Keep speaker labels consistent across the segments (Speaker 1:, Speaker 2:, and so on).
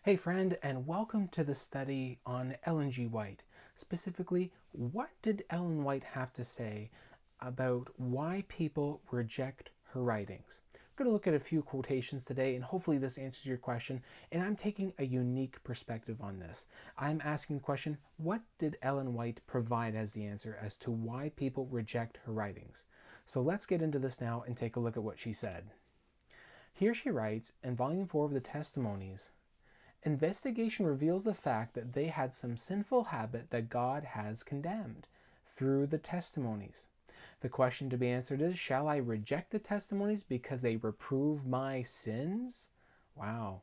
Speaker 1: Hey friend, and welcome to the study on Ellen G. White. Specifically, what did Ellen White have to say about why people reject her writings? We're going to look at a few quotations today, and hopefully this answers your question. And I'm taking a unique perspective on this. I'm asking the question, what did Ellen White provide as the answer as to why people reject her writings? So let's get into this now and take a look at what she said. Here she writes in Volume 4 of the Testimonies, investigation reveals the fact that they had some sinful habit that God has condemned through the testimonies. The question to be answered is, shall I reject the testimonies because they reprove my sins? Wow.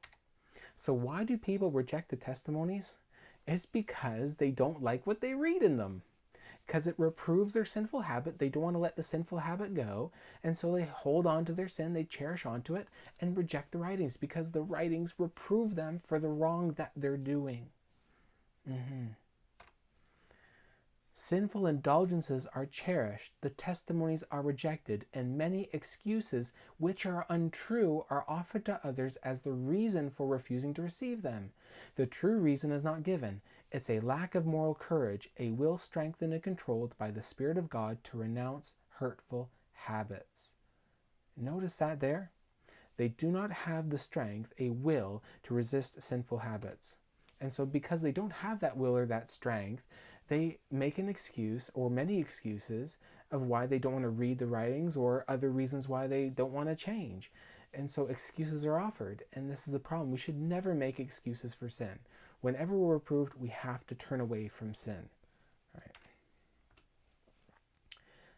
Speaker 1: So why do people reject the testimonies? It's because they don't like what they read in them. Because it reproves their sinful habit. They don't want to let the sinful habit go. And so they hold on to their sin, they cherish onto it, and reject the writings because the writings reprove them for the wrong that they're doing. Sinful indulgences are cherished, the testimonies are rejected, and many excuses which are untrue are offered to others as the reason for refusing to receive them. The true reason is not given. It's a lack of moral courage, a will strengthened and controlled by the Spirit of God to renounce hurtful habits. Notice that there? They do not have the strength, a will, to resist sinful habits. And so because they don't have that will or that strength, they make an excuse or many excuses of why they don't want to read the writings or other reasons why they don't want to change. And so excuses are offered. And this is the problem. We should never make excuses for sin. Whenever we're reproved, we have to turn away from sin. All right.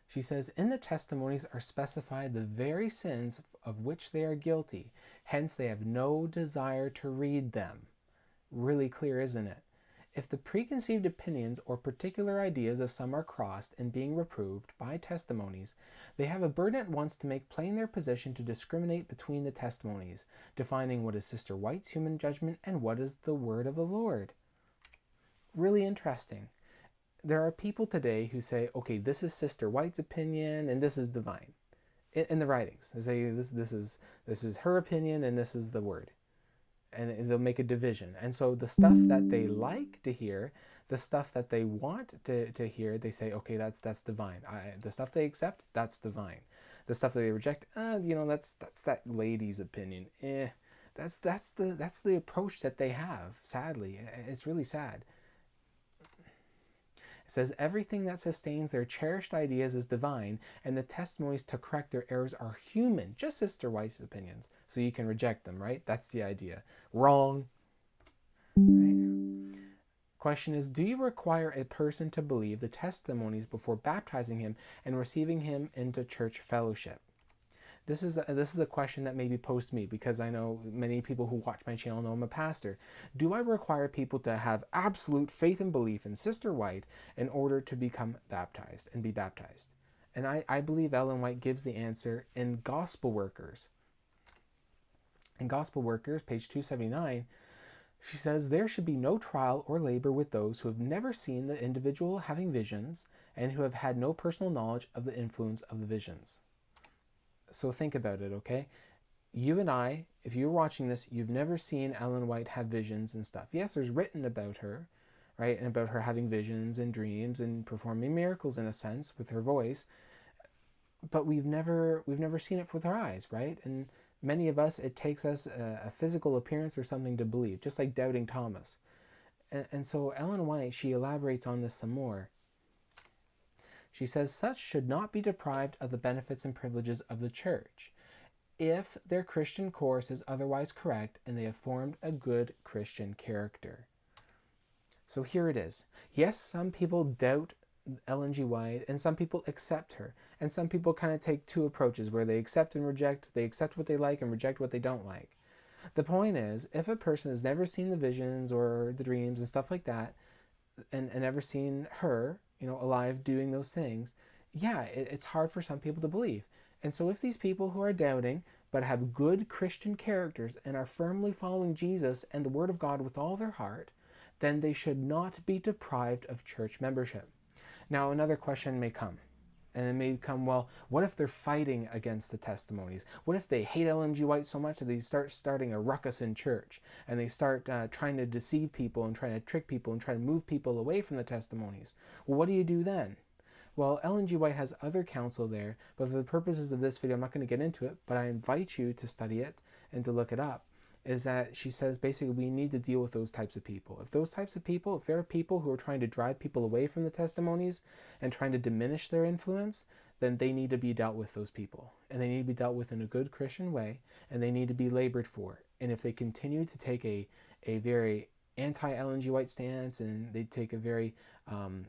Speaker 1: She says, in the testimonies are specified the very sins of which they are guilty. Hence, they have no desire to read them. Really clear, isn't it? If the preconceived opinions or particular ideas of some are crossed in being reproved by testimonies, they have a burden at once to make plain their position to discriminate between the testimonies, defining what is Sister White's human judgment and what is the word of the Lord. Really interesting. There are people today who say, okay, this is Sister White's opinion and this is divine. In the writings, they say this is her opinion and this is the word. And they'll make a division. And so the stuff that they like to hear, the stuff that they want to hear, they say, okay, that's divine. The stuff they accept, that's divine. The stuff that they reject, that's that lady's opinion. That's the approach that they have. Sadly, it's really sad. It says everything that sustains their cherished ideas is divine, and the testimonies to correct their errors are human, just Sister White's opinions. So you can reject them, right? That's the idea. Wrong. Right? Question is, do you require a person to believe the testimonies before baptizing him and receiving him into church fellowship? This is a question that may be posed to me because I know many people who watch my channel know I'm a pastor. Do I require people to have absolute faith and belief in Sister White in order to become baptized and be baptized? And I believe Ellen White gives the answer in Gospel Workers. In Gospel Workers, page 279, she says, there should be no trial or labor with those who have never seen the individual having visions and who have had no personal knowledge of the influence of the visions. So think about it, okay? You and I, if you're watching this, you've never seen Ellen White have visions and stuff. Yes, there's written about her, right? And about her having visions and dreams and performing miracles in a sense with her voice. But we've never seen it with our eyes, right? And many of us, it takes us a physical appearance or something to believe, just like doubting Thomas. And so Ellen White, she elaborates on this some more. She says, such should not be deprived of the benefits and privileges of the church if their Christian course is otherwise correct and they have formed a good Christian character. So here it is. Yes, some people doubt Ellen G. White and some people accept her. And some people kind of take two approaches where they accept and reject. They accept what they like and reject what they don't like. The point is, if a person has never seen the visions or the dreams and stuff like that, and never seen her, alive doing those things, yeah, it's hard for some people to believe. And so if these people who are doubting but have good Christian characters and are firmly following Jesus and the Word of God with all their heart, then they should not be deprived of church membership. Now, another question may come, And it may become, well, what if they're fighting against the testimonies? What if they hate Ellen G. White so much that they starting a ruckus in church, and they start trying to deceive people and trying to trick people and try to move people away from the testimonies? Well, what do you do then? Well, Ellen G. White has other counsel there, but for the purposes of this video, I'm not going to get into it, but I invite you to study it and to look it up. Is that she says basically we need to deal with those types of people. If there are people who are trying to drive people away from the testimonies and trying to diminish their influence, then they need to be dealt with, those people. And they need to be dealt with in a good Christian way, and they need to be labored for. And if they continue to take a very anti-Ellen G. White stance, and they take a very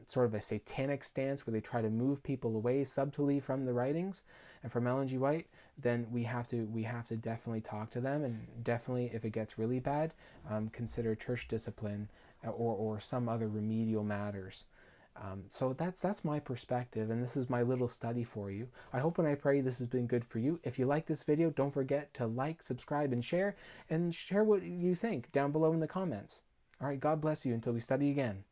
Speaker 1: sort of a satanic stance where they try to move people away subtly from the writings and from Ellen G. White, then we have to definitely talk to them, and definitely, if it gets really bad, consider church discipline or some other remedial matters. So that's my perspective, and this is my little study for you. I hope and I pray this has been good for you. If you like this video, don't forget to like, subscribe, and share what you think down below in the comments. All right, God bless you until we study again.